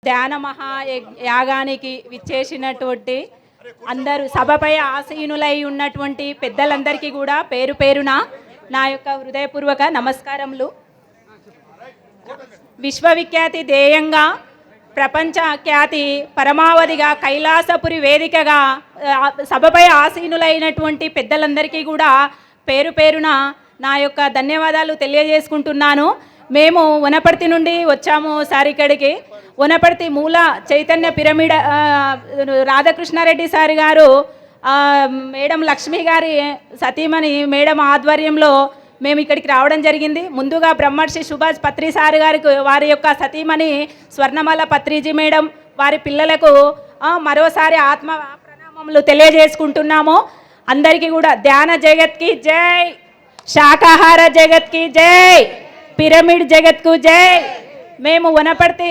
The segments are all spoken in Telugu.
ధ్యాన మహాయాగానికి విచ్చేసినటువంటి అందరూ సభపై ఆసీనులై ఉన్నటువంటి పెద్దలందరికీ కూడా పేరు పేరున నా యొక్క హృదయపూర్వక నమస్కారములు. విశ్వవిఖ్యాతి ధ్యేయంగా ప్రపంచ ఖ్యాతి పరమావధిగా కైలాసపురి వేదికగా సభపై ఆసీనులైనటువంటి పెద్దలందరికీ కూడా పేరు పేరున నా యొక్క ధన్యవాదాలు తెలియజేసుకుంటున్నాను. మేము వనపర్తి నుండి వచ్చాము సార్ ఇక్కడికి. వనపర్తి మూల చైతన్య పిరమిడ్ రాధాకృష్ణారెడ్డి సార్ గారు మేడం లక్ష్మి గారి సతీమణి మేడం ఆధ్వర్యంలో మేము ఇక్కడికి రావడం జరిగింది. ముందుగా బ్రహ్మర్షి సుభాష్ పత్రి సార్ గారికి వారి యొక్క సతీమణి స్వర్ణమాల పత్రిజీ మేడం వారి పిల్లలకు మరోసారి ఆత్మ ప్రణామములు తెలియజేసుకుంటున్నాము. అందరికీ కూడా ధ్యాన జగత్కి జై, శాకాహార జగత్కి జై, పిరమిడ్ జగత్కు జై. మేము వనపర్తి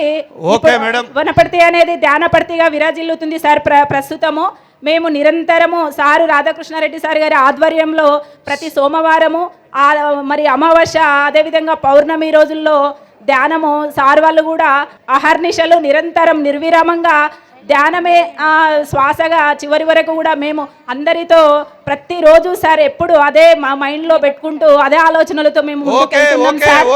అనేది ధ్యానపర్తిగా విరాజిల్లుతుంది సార్. ప్రస్తుతము మేము నిరంతరము సారు రాధాకృష్ణారెడ్డి సార్ గారి ఆధ్వర్యంలో ప్రతి సోమవారము మరి అమావాస్య అదేవిధంగా పౌర్ణమి రోజుల్లో ధ్యానము సార్ వాళ్ళు కూడా అహర్నిశలు నిరంతరం నిర్విరామంగా ధ్యానమే శ్వాసగా చివరి వరకు కూడా మేము అందరితో ప్రతిరోజు సార్ ఎప్పుడు అదే మా మైండ్లో పెట్టుకుంటూ అదే ఆలోచనలతో మేము ముందుకెళ్తున్నాం సార్.